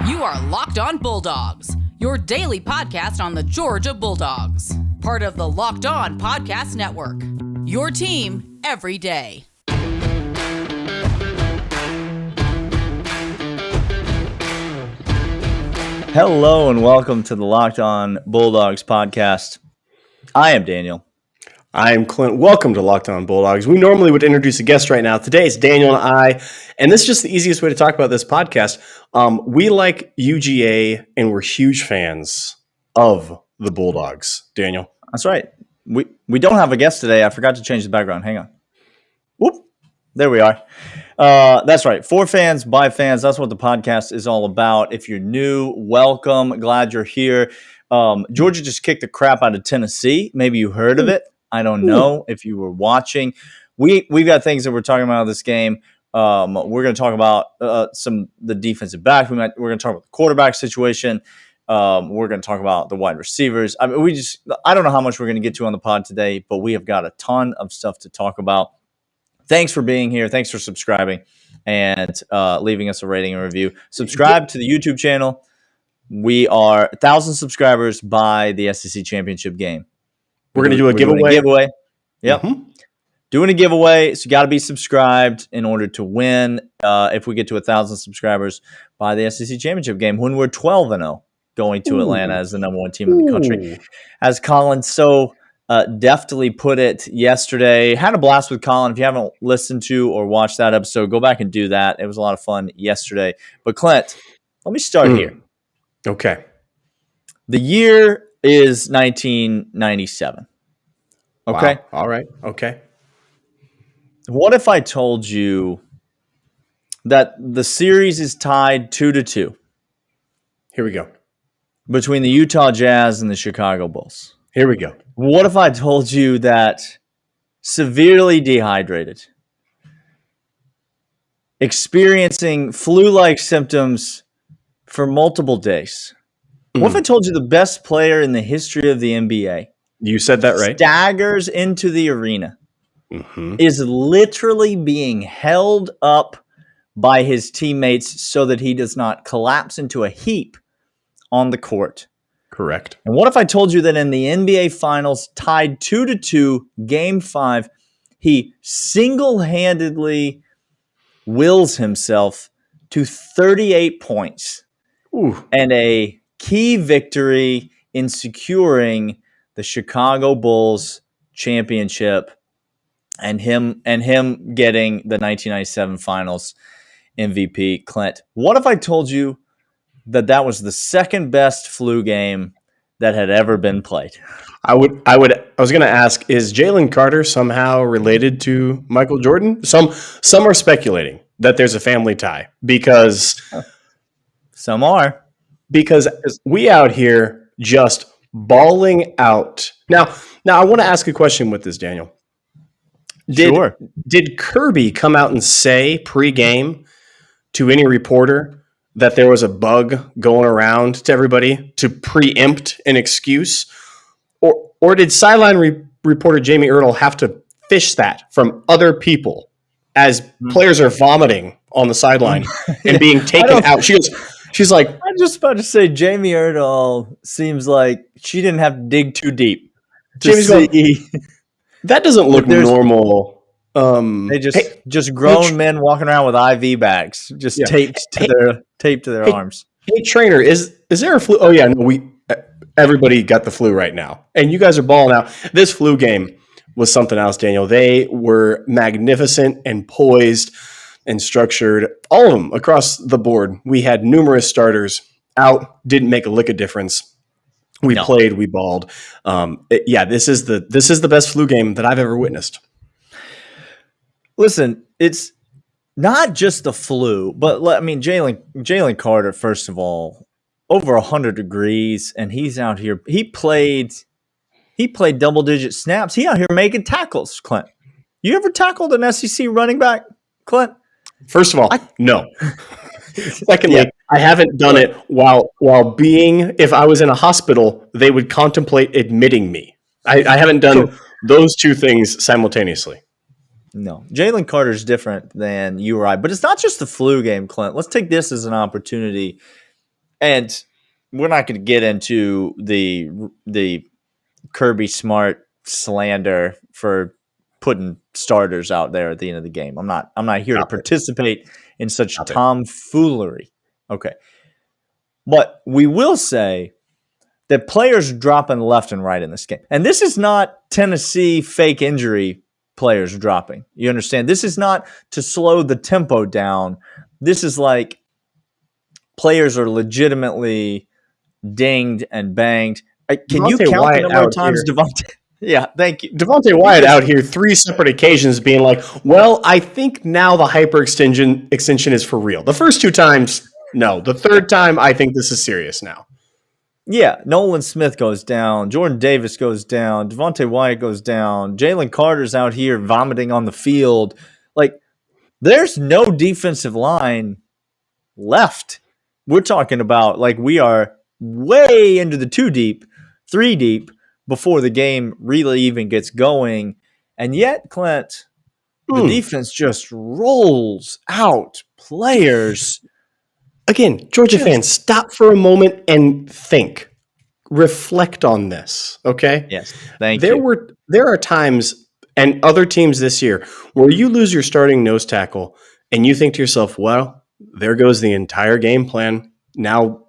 You are Locked On Bulldogs, your daily podcast on the Georgia Bulldogs. Part of the Locked On Podcast Network, your team every day. Hello and welcome to the Locked On Bulldogs podcast. I am Daniel. I am Clint. Welcome to Locked On Bulldogs. We normally would introduce a guest right now. Today it's Daniel and I, and this is just the easiest way to talk about this podcast. We like UGA, and we're huge fans of the Bulldogs. Daniel. That's right. We don't have a guest today. I forgot to change the background. Hang on. Whoop. There we are. That's right. For fans, by fans. That's what the podcast is all about. If you're new, welcome. Glad you're here. Georgia just kicked the crap out of Tennessee. Maybe you heard of it. I don't know if you were watching. We've got things that we're talking about in this game. We're going to talk about the defensive back. We're going to talk about the quarterback situation. We're going to talk about the wide receivers. I mean, I don't know how much we're going to get to on the pod today, but we have got a ton of stuff to talk about. Thanks for being here. Thanks for subscribing and leaving us a rating and review. Subscribe to the YouTube channel. We are 1,000 subscribers by the SEC championship game. We're going to do a giveaway. Yep. Mm-hmm. Doing a giveaway. So you got to be subscribed in order to win. If we get to 1,000 subscribers by the SEC championship game, when we're 12-0, going to Atlanta as the number one team in the country. As Colin so deftly put it yesterday, had a blast with Colin. If you haven't listened to or watched that episode, go back and do that. It was a lot of fun yesterday. But Clint, let me start here. Okay. The year is 1997. Okay. Wow. All right. Okay. What if I told you that the series is tied 2-2? Here we go. Between the Utah Jazz and the Chicago Bulls. Here we go. What if I told you that severely dehydrated, experiencing flu-like symptoms for multiple days? What if I told you the best player in the history of the NBA? You said that right. Staggers into the arena, is literally being held up by his teammates so that he does not collapse into a heap on the court. Correct. And what if I told you that in the NBA Finals, tied 2-2, Game 5, he single-handedly wills himself to 38 points and a key victory in securing the Chicago Bulls championship and him getting the 1997 Finals MVP, Clint? What if I told you that was the second best flu game that had ever been played? I was going to ask, is Jalen Carter somehow related to Michael Jordan? Some are speculating that there's a family tie because some are. Because we out here just balling out. Now I want to ask a question with this, Daniel. Did Kirby come out and say pre-game to any reporter that there was a bug going around to everybody to preempt an excuse? Or did sideline reporter Jamie Erdahl have to fish that from other people as players are vomiting on the sideline and being taken out? She's like, I'm just about to say, Jamie Erdahl seems like she didn't have to dig too deep. Jamie's going, that doesn't look normal. They just grown men walking around with IV bags, just taped to their arms. Hey, trainer, is there a flu? Oh yeah, no, everybody got the flu right now, and you guys are balling out. This flu game was something else, Daniel. They were magnificent and poised and structured, all of them across the board. We had numerous starters out, didn't make a lick of difference. We played, we balled. This is the best flu game that I've ever witnessed. Listen, it's not just the flu, but I mean, Jalen Carter, first of all, over 100 degrees, and he's out here. He played double-digit snaps. He out here making tackles, Clint. You ever tackled an SEC running back, Clint? First of all, no. Secondly, I haven't done it while being, if I was in a hospital, they would contemplate admitting me. I haven't done those two things simultaneously. No. Jalen Carter's different than you or I. But it's not just the flu game, Clint. Let's take this as an opportunity And we're not going to get into the Kirby Smart slander for putting starters out there at the end of the game. I'm not here to participate in such tomfoolery. Okay. But we will say that players are dropping left and right in this game. And this is not Tennessee fake injury players dropping. You understand? This is not to slow the tempo down. This is like players are legitimately dinged and banged. Can you count the number of times Devontae? Yeah, thank you. Devontae Wyatt out here 3 separate occasions being like, well, I think now the hyperextension is for real. The first 2 times, no. The third time, I think this is serious now. Yeah, Nolan Smith goes down. Jordan Davis goes down. Devontae Wyatt goes down. Jalen Carter's out here vomiting on the field. Like, there's no defensive line left. We're talking about, like, we are way into the 2 deep, 3 deep before the game really even gets going. And yet, Clint, the defense just rolls out players. Again, Georgia fans, stop for a moment and think. Reflect on this, okay? Yes, thank you. There are times, and other teams this year, where you lose your starting nose tackle, and you think to yourself, well, there goes the entire game plan. Now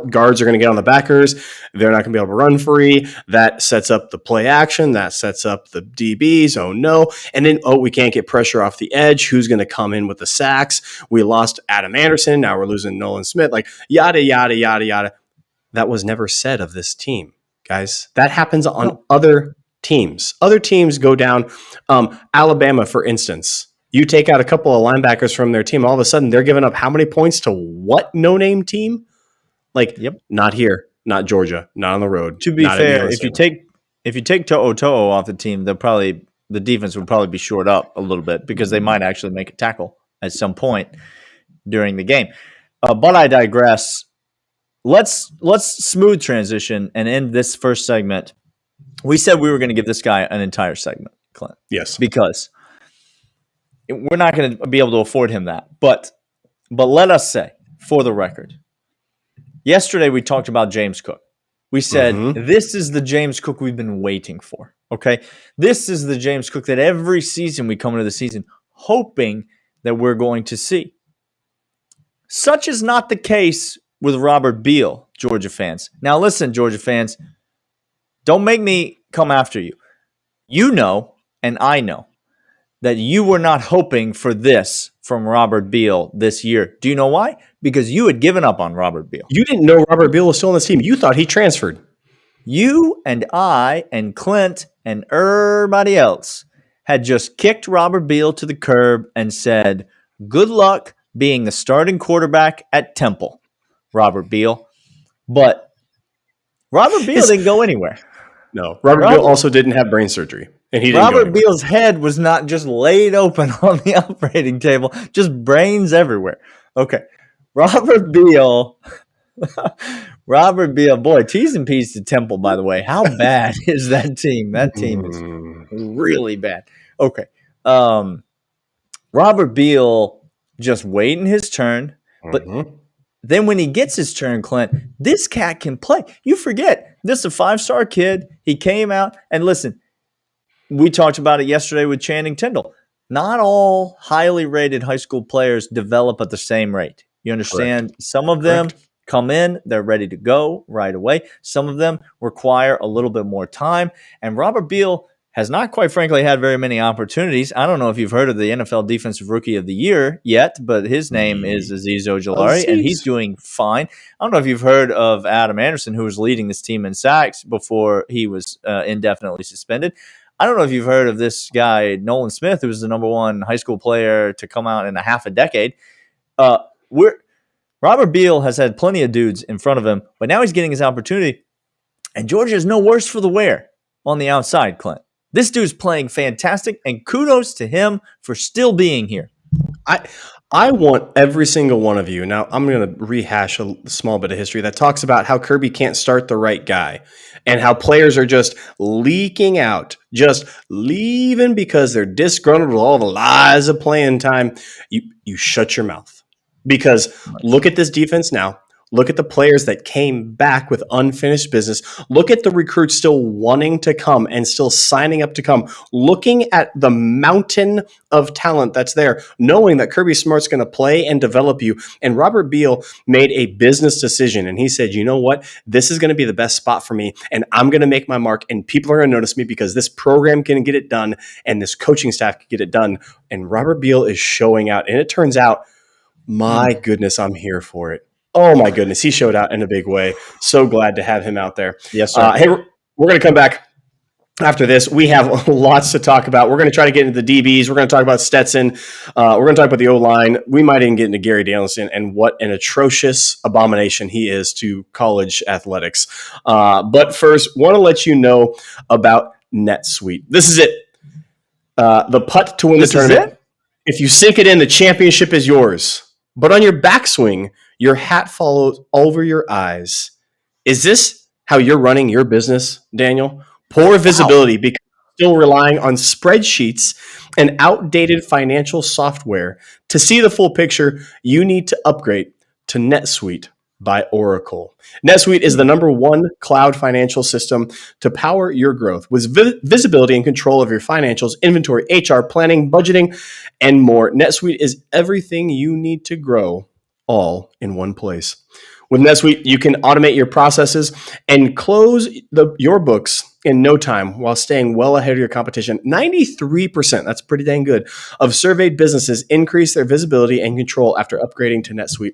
guards are going to get on the backers. They're not going to be able to run free. That sets up the play action. That sets up the DBs. Oh, no. And then, we can't get pressure off the edge. Who's going to come in with the sacks? We lost Adam Anderson. Now we're losing Nolan Smith. Like, yada, yada, yada, yada. That was never said of this team, guys. That happens on other teams. Other teams go down. Alabama, for instance. You take out a couple of linebackers from their team, all of a sudden they're giving up how many points to what no-name team? Like, Not here, not Georgia, not on the road. To be fair, if you take To'o off the team, the defense would probably be shored up a little bit because they might actually make a tackle at some point during the game. But I digress. Let's smooth transition and end this first segment. We said we were going to give this guy an entire segment, Clint. Yes, because we're not going to be able to afford him that. But let us say, for the record, yesterday we talked about James Cook. We said, this is the James Cook we've been waiting for, okay? This is the James Cook that every season we come into the season hoping that we're going to see. Such is not the case with Robert Beal, Georgia fans. Now listen, Georgia fans, don't make me come after you. You know, and I know, that you were not hoping for this from Robert Beal this year. Do you know why? Because you had given up on Robert Beal. You didn't know Robert Beal was still on this team. You thought he transferred. You and I and Clint and everybody else had just kicked Robert Beal to the curb and said, good luck being the starting quarterback at Temple, Robert Beal. But Robert Beal didn't go anywhere. No, Robert Beal also didn't have brain surgery. And he didn't Robert Beal's head was not just laid open on the operating table, just brains everywhere. Okay. Robert Beal, boy, T's and P's to Temple, by the way. How bad is that team? That team is really bad. Okay. Robert Beal just waiting his turn, but then when he gets his turn, Clint, this cat can play. You forget, this is a 5-star kid. He came out, and listen, we talked about it yesterday with Channing Tindall. Not all highly rated high school players develop at the same rate. You understand? Correct. Some of them come in, they're ready to go right away. Some of them require a little bit more time. And Robert Beal has not, quite frankly, had very many opportunities. I don't know if you've heard of the NFL Defensive Rookie of the Year yet, but his name is Azeez Ojulari, and he's doing fine. I don't know if you've heard of Adam Anderson, who was leading this team in sacks before he was indefinitely suspended. I don't know if you've heard of this guy, Nolan Smith, who was the number 1 high school player to come out in a half a decade. Robert Beal has had plenty of dudes in front of him, but now he's getting his opportunity, and Georgia is no worse for the wear on the outside, Clint. This dude's playing fantastic, and kudos to him for still being here. I want every single one of you. Now, I'm going to rehash a small bit of history that talks about how Kirby can't start the right guy and how players are just leaking out, just leaving because they're disgruntled with all the lies of playing time. You shut your mouth, because look at this defense now. Look at the players that came back with unfinished business. Look at the recruits still wanting to come and still signing up to come. Looking at the mountain of talent that's there, knowing that Kirby Smart's going to play and develop you. And Robert Beal made a business decision, and he said, you know what? This is going to be the best spot for me, and I'm going to make my mark, and people are going to notice me because this program can get it done, and this coaching staff can get it done. And Robert Beal is showing out, and it turns out, my goodness, I'm here for it. Oh, my goodness. He showed out in a big way. So glad to have him out there. Yes, sir. Hey, we're going to come back after this. We have lots to talk about. We're going to try to get into the DBs. We're going to talk about Stetson. We're going to talk about the O-line. We might even get into Gary Danielson and what an atrocious abomination he is to college athletics. But first, want to let you know about NetSuite. This is it. The putt to win the tournament. If you sink it in, the championship is yours. But on your backswing, your hat follows over your eyes. Is this how you're running your business, Daniel? Poor visibility because you're still relying on spreadsheets and outdated financial software. To see the full picture, you need to upgrade to NetSuite by Oracle. NetSuite is the #1 cloud financial system to power your growth with visibility and control of your financials, inventory, HR, planning, budgeting, and more. NetSuite is everything you need to grow all in one place. With NetSuite, you can automate your processes and close your books in no time while staying well ahead of your competition. 93%, that's pretty dang good, of surveyed businesses increase their visibility and control after upgrading to NetSuite.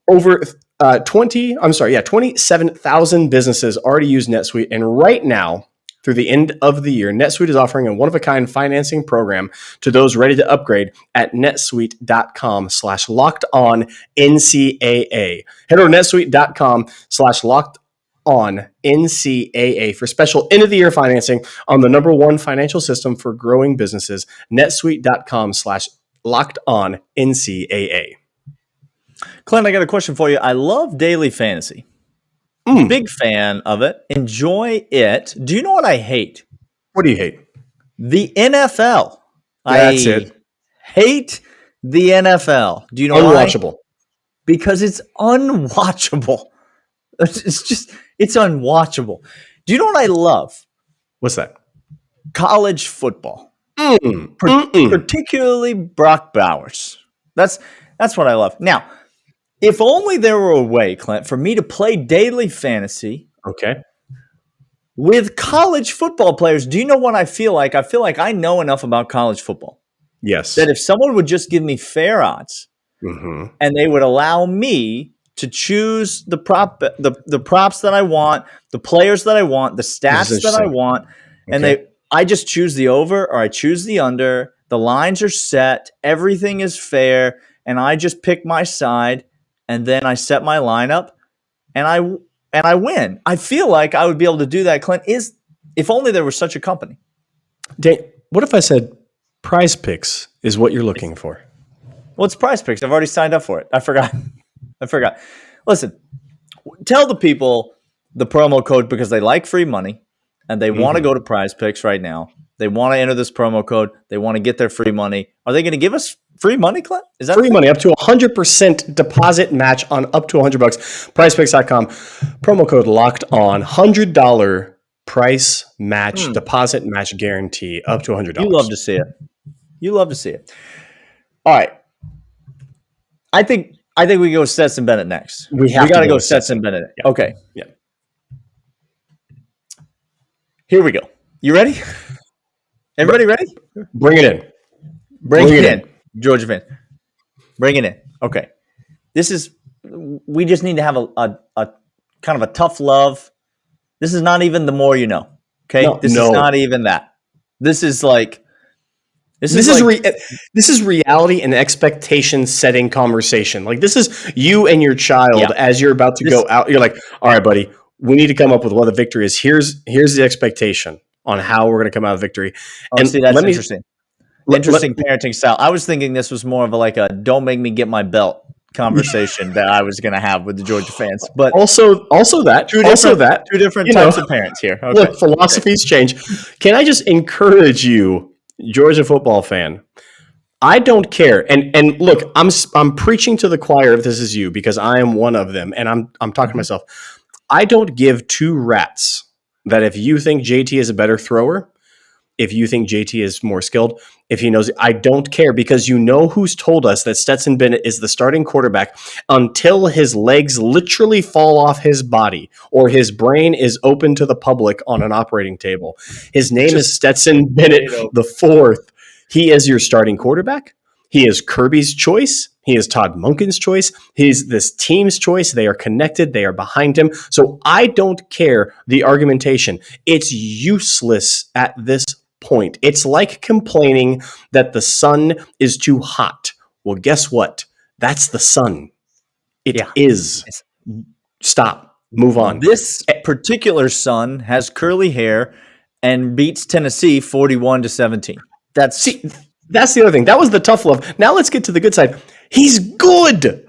Over 27,000 businesses already use NetSuite, and right now, through the end of the year, NetSuite is offering a one-of-a-kind financing program to those ready to upgrade at netsuite.com/lockedonNCAA. Head over to netsuite.com/lockedonNCAA for special end-of-the-year financing on the #1 financial system for growing businesses, netsuite.com/lockedonNCAA. Clint, I got a question for you. I love daily fantasy. Big fan of it. Enjoy it. Do you know what I hate? What do you hate? The NFL. That's it. Hate the NFL. Do you know Unwatchable. why? Because it's unwatchable. It's unwatchable. Do you know what I love? What's that? College football. Particularly Brock Bowers. That's what I love. Now, if only there were a way, Clint, for me to play daily fantasy with college football players. Do you know what I feel like? I feel like I know enough about college football. Yes. That if someone would just give me fair odds and they would allow me to choose the props that I want, the players that I want, the stats that I want, and I just choose the over or I choose the under. The lines are set. Everything is fair. And I just pick my side. And then I set my lineup, and I win. I feel like I would be able to do that, Clint. If only there was such a company. What if I said Prize Picks is what you're looking for? Well, it's Prize Picks. I've already signed up for it. I forgot. Listen, tell the people the promo code because they like free money, and they want to go to Prize Picks right now. They want to enter this promo code. They want to get their free money. Are they going to give us free money, Clint? Is that free money up to 100% deposit match on up to $100? PrizePicks.com. Promo code locked on. $100 price match deposit match guarantee up to $100. You love to see it. All right. I think we go with Stetson Bennett next. We got to go Stetson Bennett. Yeah. Okay. Yeah. Here we go. You ready? Everybody ready? Bring it in. Bring it in. Georgia fan. Bring it in. Okay. We just need to have a kind of a tough love. This is not even the more you know. Okay? This is not even that. This is like this is reality and expectation setting conversation. Like this is you and your child as you're about to go out. You're like, all right, buddy, we need to come up with what the victory is. Here's the expectation on how we're going to come out of victory. And see, that's interesting. Interesting parenting style. I was thinking this was more of a don't make me get my belt conversation that I was going to have with the Georgia fans. But also that two different types of parents here. Okay. Look, philosophies change. Can I just encourage you, Georgia football fan? I don't care. And look, I'm preaching to the choir if this is you, because I am one of them, and I'm talking to myself. I don't give two rats that if you think JT is a better thrower, if you think JT is more skilled, if he knows, I don't care, because you know who's told us that Stetson Bennett is the starting quarterback until his legs literally fall off his body or his brain is open to the public on an operating table. His name is Stetson Bennett the fourth. He is your starting quarterback. He is Kirby's choice. He is Todd Monken's choice. He's this team's choice. They are connected. They are behind him. So I don't care the argumentation. It's useless at this point. It's like complaining that the sun is too hot. Well, guess what? That's the sun. It is. Stop. Move on. This particular sun has curly hair and beats Tennessee 41-17. That's the other thing. That was the tough love. Now let's get to the good side. He's good.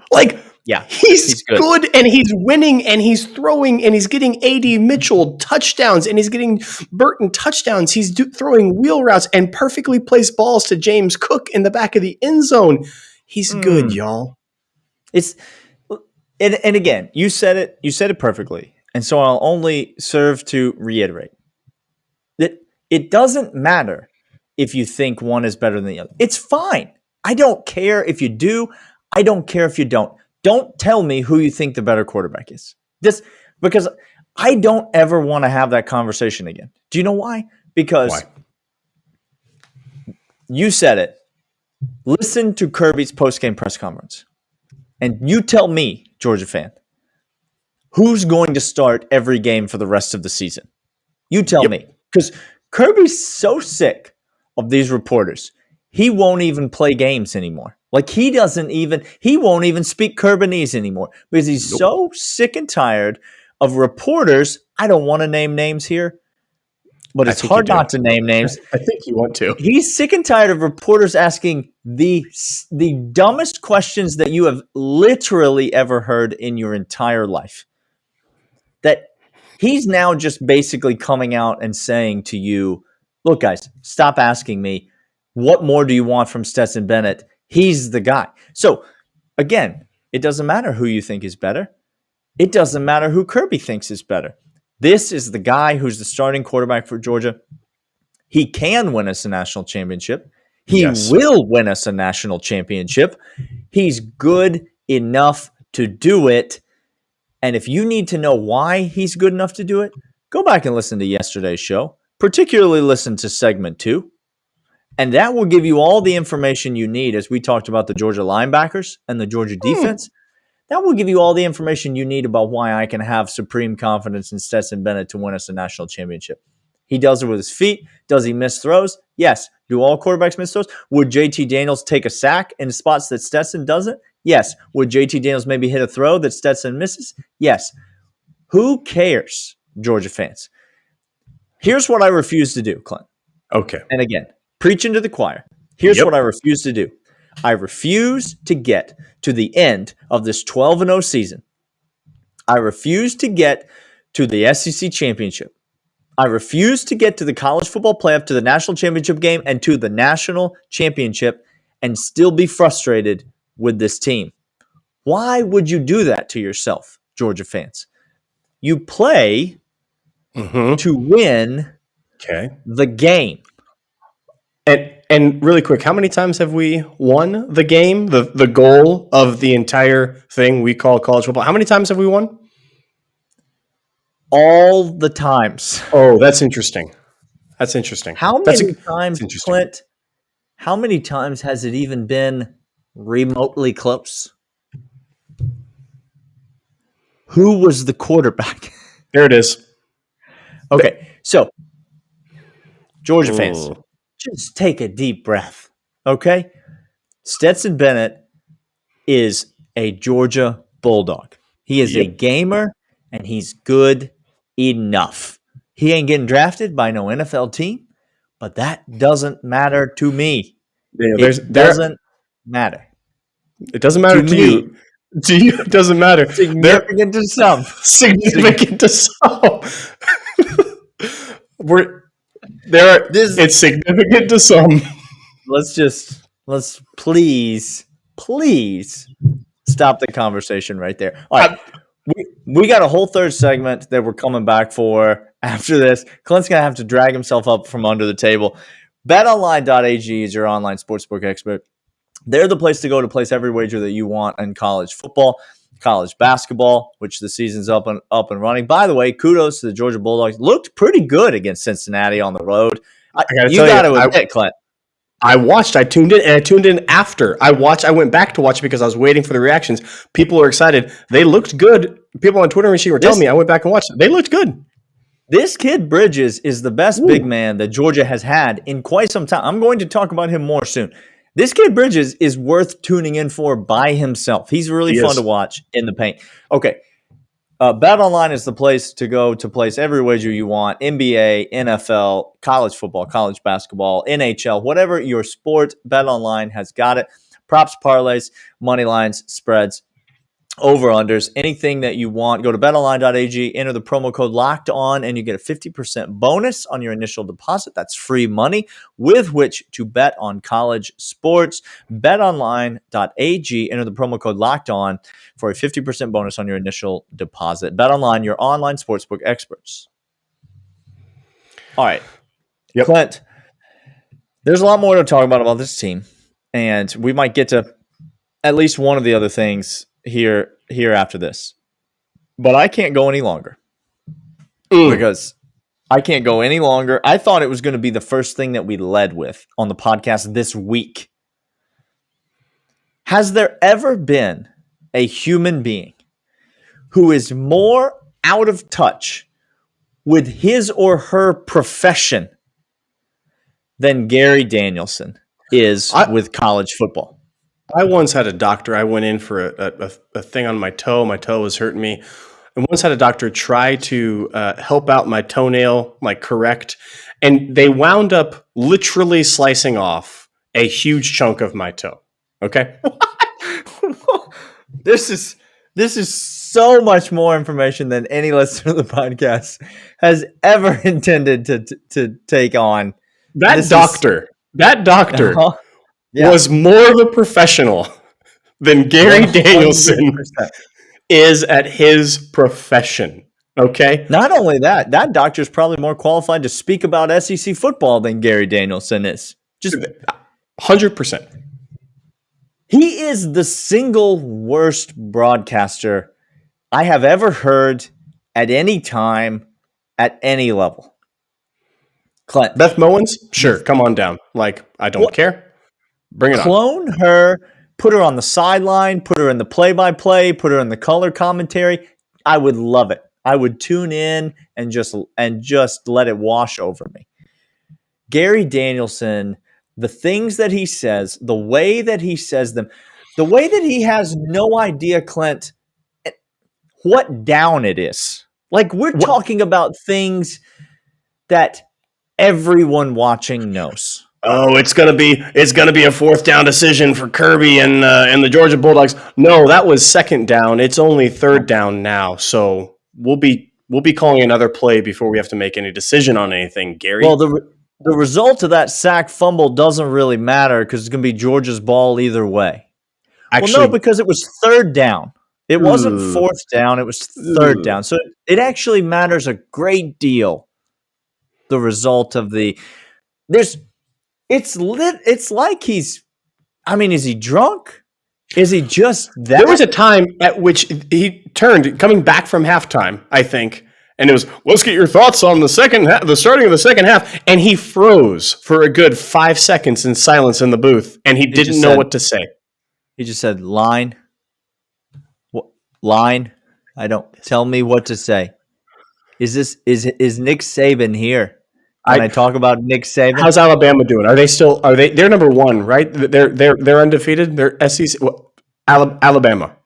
He's good, and he's winning, and he's throwing, and he's getting A.D. Mitchell touchdowns, and he's getting Burton touchdowns. He's throwing wheel routes and perfectly placed balls to James Cook in the back of the end zone. He's good, y'all. And again, you said it perfectly, and so I'll only serve to reiterate that it doesn't matter if you think one is better than the other. It's fine. I don't care if you do. I don't care if you don't. Don't tell me who you think the better quarterback is. Because I don't ever want to have that conversation again. Do you know why? Because you said it. Listen to Kirby's post-game press conference. And you tell me, Georgia fan, who's going to start every game for the rest of the season? You tell me. Because Kirby's so sick of these reporters. He won't even play games anymore. He won't even speak Curbinese anymore because he's so sick and tired of reporters. I don't want to name names here, but it's hard not to name names. I think you want to. He's sick and tired of reporters asking the dumbest questions that you have literally ever heard in your entire life. That he's now just basically coming out and saying to you, look, guys, stop asking me. What more do you want from Stetson Bennett? He's the guy. So, again, it doesn't matter who you think is better. It doesn't matter who Kirby thinks is better. This is the guy who's the starting quarterback for Georgia. He can win us a national championship. He will win us a national championship. He's good enough to do it. And if you need to know why he's good enough to do it, go back and listen to yesterday's show. Particularly listen to segment 2. And that will give you all the information you need as we talked about the Georgia linebackers and the Georgia defense. That will give you all the information you need about why I can have supreme confidence in Stetson Bennett to win us a national championship. He does it with his feet. Does he miss throws? Yes. Do all quarterbacks miss throws? Would JT Daniels take a sack in spots that Stetson doesn't? Yes. Would JT Daniels maybe hit a throw that Stetson misses? Yes. Who cares, Georgia fans? Here's what I refuse to do, Clint. Okay. And again, preaching to the choir. Here's what I refuse to do. I refuse to get to the end of this 12-0 season. I refuse to get to the SEC championship. I refuse to get to the college football playoff, to the national championship game, and to the national championship and still be frustrated with this team. Why would you do that to yourself, Georgia fans? You play to win the game. And really quick, how many times have we won the game, the goal of the entire thing we call college football? How many times have we won? All the times. Oh, that's interesting. That's interesting. How many times, Clint, how many times has it even been remotely close? Who was the quarterback? There it is. Okay, so Georgia fans, just take a deep breath, okay? Stetson Bennett is a Georgia Bulldog. He is a gamer, and he's good enough. He ain't getting drafted by no NFL team, but that doesn't matter to me. It doesn't matter. It doesn't matter to you. To you, it doesn't matter. Significant to some. Significant to some. It's significant to some. Let's just Let's please stop the conversation right there. All right. We got a whole third segment that we're coming back for after this. Clint's going to have to drag himself up from under the table. BetOnline.ag is your online sportsbook expert. They're the place to go to place every wager that you want in college football, college basketball, which the season's up and running. By the way, kudos to the Georgia Bulldogs. Looked pretty good against Cincinnati on the road. You got to admit, Clint. I tuned in, and I tuned in after. I went back to watch because I was waiting for the reactions. People were excited. They looked good. People on Twitter and she were telling me, I went back and watched it. They looked good. This kid Bridges is the best big man that Georgia has had in quite some time. I'm going to talk about him more soon. This kid Bridges is worth tuning in for by himself. He's really fun to watch in the paint. Okay. BetOnline is the place to go to place every wager you want. NBA, NFL, college football, college basketball, NHL, whatever your sport, BetOnline has got it. Props, parlays, money lines, spreads, over-unders, anything that you want. Go to betonline.ag, enter the promo code Locked On, and you get a 50% bonus on your initial deposit. That's free money with which to bet on college sports. Betonline.ag, enter the promo code Locked On for a 50% bonus on your initial deposit. BetOnline, your online sportsbook experts. All right. Yep. Clint, there's a lot more to talk about this team, and we might get to at least one of the other things here after this. But I can't go any longer. Because I can't go any longer. I thought it was going to be the first thing that we led with on the podcast this week. Has there ever been a human being who is more out of touch with his or her profession than Gary Danielson is with college football? I once had a doctor. I went in for a thing on my toe. My toe was hurting me. And once had a doctor try to help out my toenail, correct. And they wound up literally slicing off a huge chunk of my toe. Okay? This is so much more information than any listener of the podcast has ever intended to take on. That doctor was more of a professional than Gary 100%. Danielson is at his profession. Okay? Not only that doctor's probably more qualified to speak about SEC football than Gary Danielson is. Just 100%. He is the single worst broadcaster I have ever heard at any time, at any level. Clint. Beth Mowins? Sure, come on down. I don't care. Bring it on. Clone her, put her on the sideline, put her in the play-by-play, put her in the color commentary. I would love it. I would tune in and just let it wash over me. Gary Danielson, the things that he says, the way that he says them, the way that he has no idea, Clint, what down it is. We're talking about things that everyone watching knows. Oh, it's gonna be a fourth down decision for Kirby and the Georgia Bulldogs. No, that was second down. It's only third down now, so we'll be calling another play before we have to make any decision on anything, Gary. Well, the result of that sack fumble doesn't really matter because it's gonna be Georgia's ball either way. No, because it was third down. It wasn't fourth down. It was third down. So it actually matters a great deal. The result of it's like is he drunk? Is he just that? There was a time at which he turned, coming back from halftime, I think, and it was, let's get your thoughts on the starting of the second half, and he froze for a good 5 seconds in silence in the booth, and he didn't know what to say. He just said, line. Line. Tell me what to say. Is Nick Saban here? Can I talk about Nick Saban? How's Alabama doing? They're number one, right? They're undefeated. They're SEC. Alabama.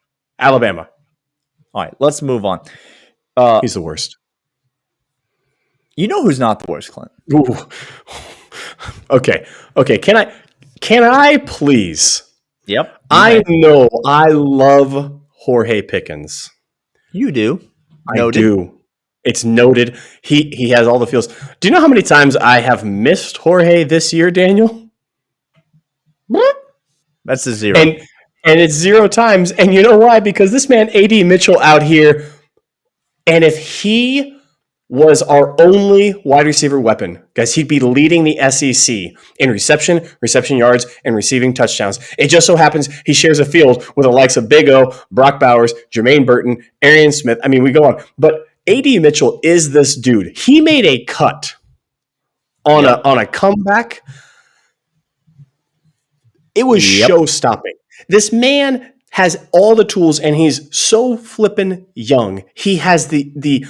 All right, let's move on. He's the worst. You know who's not the worst, Clint? Ooh. Okay. Can I please? Yep. I know I love Jorge Pickens. You do. Noted. I do. It's noted. He has all the feels. Do you know how many times I have missed Jorge this year, Daniel? That's a zero. And it's 0 times. And you know why? Because this man, A.D. Mitchell, out here, and if he was our only wide receiver weapon, guys, he'd be leading the SEC in reception yards, and receiving touchdowns. It just so happens he shares a field with the likes of Big O, Brock Bowers, Jermaine Burton, Arian Smith. I mean, we go on. But A.D. Mitchell is this dude. He made a cut on a comeback. It was show-stopping. This man has all the tools, and he's so flippin' young. He has the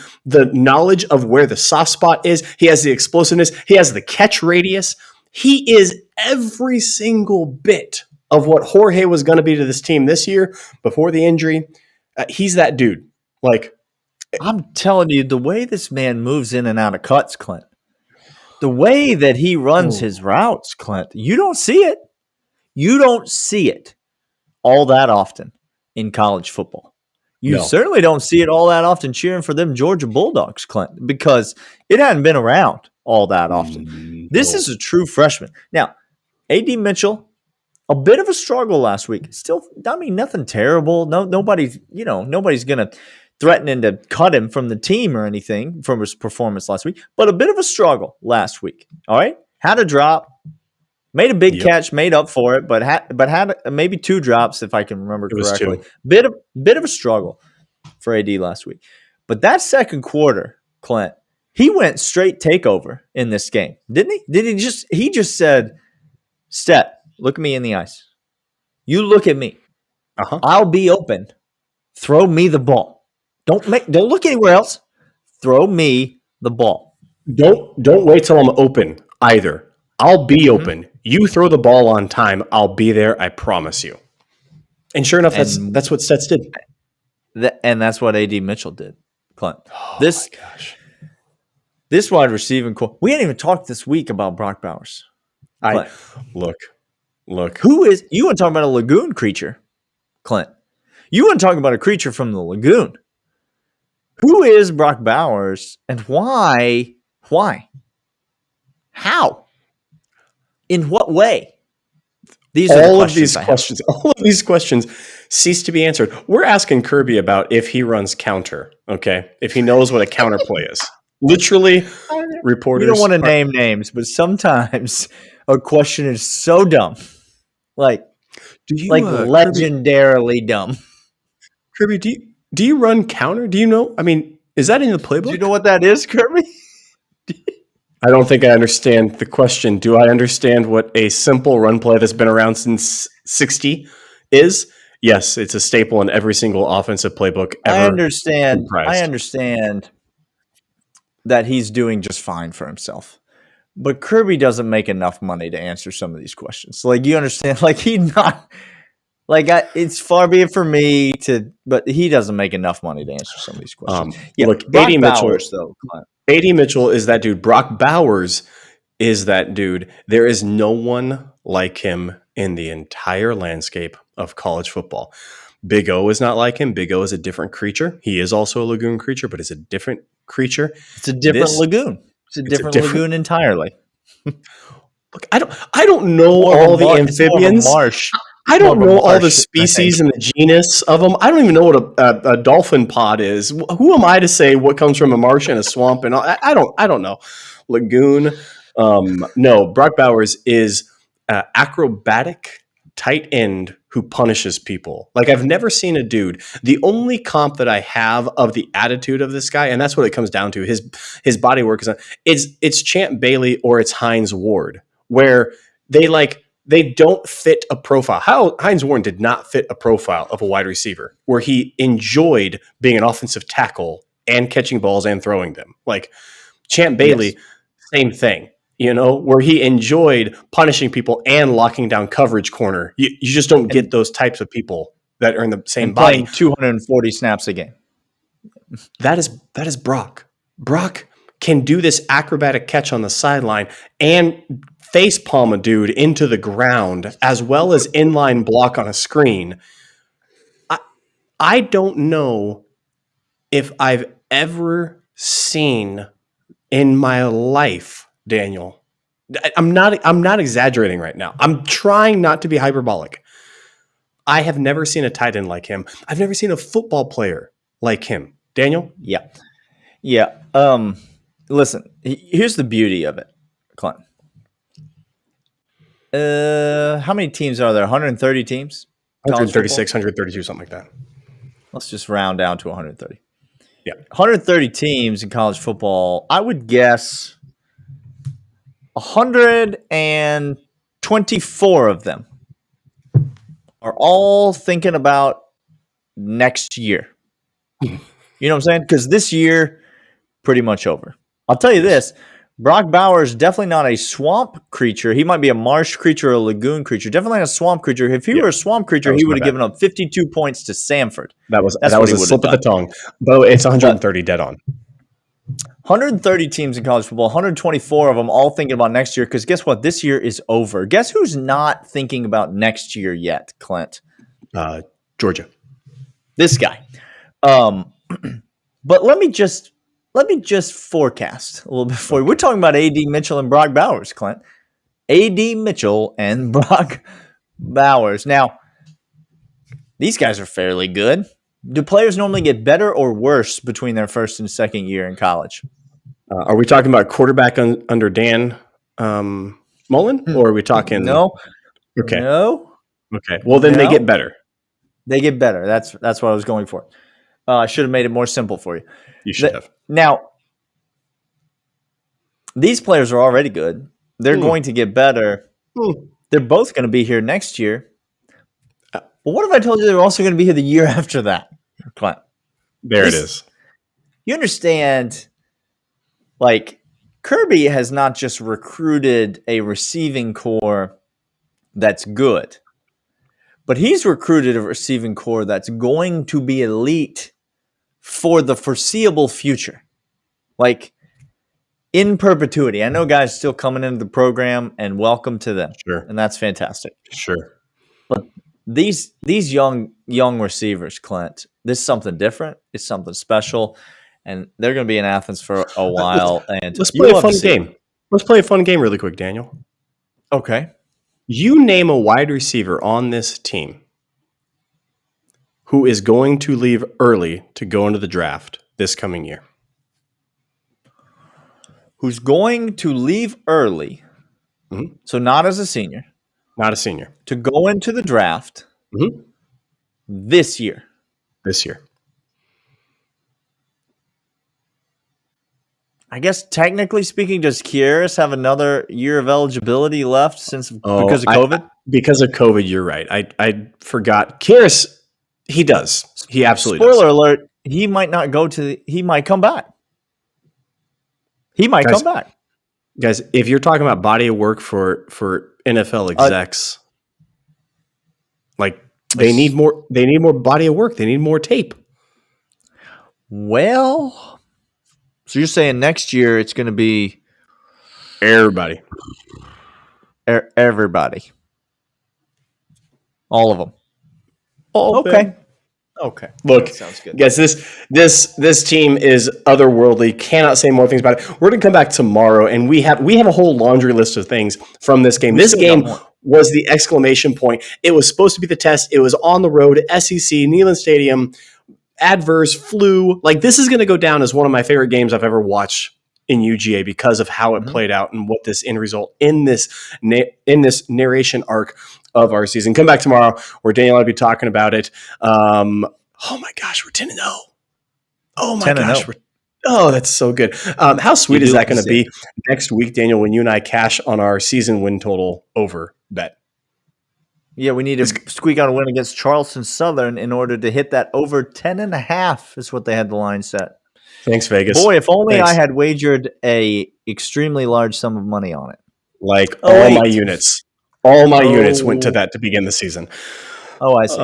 knowledge of where the soft spot is. He has the explosiveness. He has the catch radius. He is every single bit of what Jorge was going to be to this team this year before the injury. He's that dude. Like, I'm telling you, the way this man moves in and out of cuts, Clint, the way that he runs his routes, Clint, you don't see it. You don't see it all that often in college football. You certainly don't see it all that often cheering for them Georgia Bulldogs, Clint, because it hadn't been around all that often. This is a true freshman. Now, A.D. Mitchell, a bit of a struggle last week. Still, I mean, nothing terrible. Nobody's going to threaten to cut him from the team or anything from his performance last week, but a bit of a struggle last week. All right? Had a drop. Made a big catch, made up for it, but had maybe 2 drops if I can remember correctly. Bit of a struggle for AD last week. But that second quarter, Clint, he went straight takeover in this game, didn't he? He just said, "Stet, look me in the eyes. You look at me. I'll be open. Throw me the ball. Don't look anywhere else. Throw me the ball. Don't wait till I'm open either. I'll be open. You throw the ball on time. I'll be there. I promise you." And sure enough, that's what Stets did. And that's what A.D. Mitchell did, Clint. Oh, my gosh. This wide receiving core. We hadn't even talked this week about Brock Bowers. Look. Who is – you want to talk about a lagoon creature, Clint. You want to talk about a creature from the lagoon. Who is Brock Bowers and why? How? In what way? All of these questions cease to be answered. We're asking Kirby about if he runs counter, okay? If he knows what a counter play is. Literally, reporters. We don't want to name names, but sometimes a question is so dumb. Legendarily dumb. Kirby, do you run counter? Do you know? I mean, is that in the playbook? Do you know what that is, Kirby? I don't think I understand the question. Do I understand what a simple run play that's been around since 60 is? Yes, it's a staple in every single offensive playbook ever. I understand that he's doing just fine for himself. But Kirby doesn't make enough money to answer some of these questions. You understand? It's far be it for me but he doesn't make enough money to answer some of these questions. Look, A.D. Mitchell, though, A.D. Mitchell is that dude. Brock Bowers is that dude. There is no one like him in the entire landscape of college football. Big O is not like him. Big O is a different creature. He is also a lagoon creature, but it's a different creature. It's a different lagoon. It's a different lagoon entirely. Look, I don't know all the amphibians. Marsh. I don't know all the species and the genus of them. I don't even know what a dolphin pod is. Who am I to say what comes from a marsh and a swamp? And I don't know. Lagoon. No, Brock Bowers is acrobatic tight end who punishes people. I've never seen a dude. The only comp that I have of the attitude of this guy, and that's what it comes down to, his body work it's Champ Bailey or it's Hines Ward, where they don't fit a profile. How Hines Ward did not fit a profile of a wide receiver where he enjoyed being an offensive tackle and catching balls and throwing them. Champ Bailey, same thing, where he enjoyed punishing people and locking down coverage corner. You just don't get those types of people that are in the same body. Playing 240 snaps a game. That is Brock. Brock can do this acrobatic catch on the sideline and face palm a dude into the ground, as well as inline block on a screen. I don't know if I've ever seen in my life, Daniel. I'm not exaggerating right now. I'm trying not to be hyperbolic. I have never seen a tight end like him. I've never seen a football player like him. Daniel? Yeah. Yeah. Listen, here's the beauty of it, Clint. How many teams are there? 130 teams? 136, 132, something like that. Let's just round down to 130. Yeah. 130 teams in college football. I would guess 124 of them are all thinking about next year. You know what I'm saying? Because this year, pretty much over. I'll tell you this. Brock Bowers, definitely not a swamp creature. He might be a marsh creature or a lagoon creature. Definitely not a swamp creature. If he were a swamp creature, he would have given up 52 points to Samford. That was a slip of the tongue. But it's 130 dead on. 130 teams in college football, 124 of them all thinking about next year, because guess what? This year is over. Guess who's not thinking about next year yet, Clint? Georgia. This guy. But let me just forecast a little bit for you. We're talking about A.D. Mitchell and Brock Bowers, Clint. A.D. Mitchell and Brock Bowers. Now, these guys are fairly good. Do players normally get better or worse between their first and second year in college? Are we talking about quarterback under Dan Mullen, or are we talking? No. Okay. No. Okay. Well, then they get better. They get better. That's what I was going for. I should have made it more simple for you. You should have. Now, these players are already good. They're going to get better. They're both going to be here next year. But what if I told you they're also going to be here the year after that? Clint? There it is. You understand, like, Kirby has not just recruited a receiving core that's good, but he's recruited a receiving core that's going to be elite for the foreseeable future. Like, in perpetuity. I know guys still coming into the program, and welcome to them. Sure. And that's fantastic. Sure. But these young receivers, Clint, this is something different. It's something special. And they're going to be in Athens for a while. Let's play a fun game. Let's play a fun game really quick, Daniel. Okay. You name a wide receiver on this team who is going to leave early to go into the draft this coming year. Who's going to leave early, so not as a senior. Not a senior. To go into the draft this year. This year. I guess technically speaking, does Kieris have another year of eligibility left because of COVID? Because of COVID, you're right. I forgot. Kieris, he does. He absolutely does. Spoiler alert, he might not go to he might come back. He might come back. Guys, if you're talking about body of work for NFL execs, they need more body of work. They need more tape. Well, so you're saying next year it's going to be everybody. Everybody. All of them. Okay. Okay. Look, that sounds good. Guys, this team is otherworldly. Cannot say more things about it. We're going to come back tomorrow, and we have a whole laundry list of things from this game. This game was the exclamation point. It was supposed to be the test. It was on the road, SEC, Neyland Stadium, adverse, flu. Like, this is going to go down as one of my favorite games I've ever watched in UGA because of how it played out and what this end result in this narration arc of our season. Come back tomorrow where Daniel and I will be talking about it. Oh my gosh, we're 10-0. Oh my gosh. That's so good. How sweet is that going to be next week, Daniel, when you and I cash on our season win total over bet? Yeah, we need to squeak out a win against Charleston Southern in order to hit that over 10.5 is what they had the line set. Thanks, Vegas. Boy, if only I had wagered a extremely large sum of money on it. Like all my units. All my units went to that to begin the season. Oh, I see.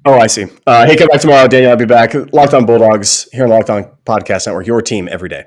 I see. Hey, come back tomorrow. Daniel, I'll be back. Locked On Bulldogs here on Locked On Podcast Network, your team every day.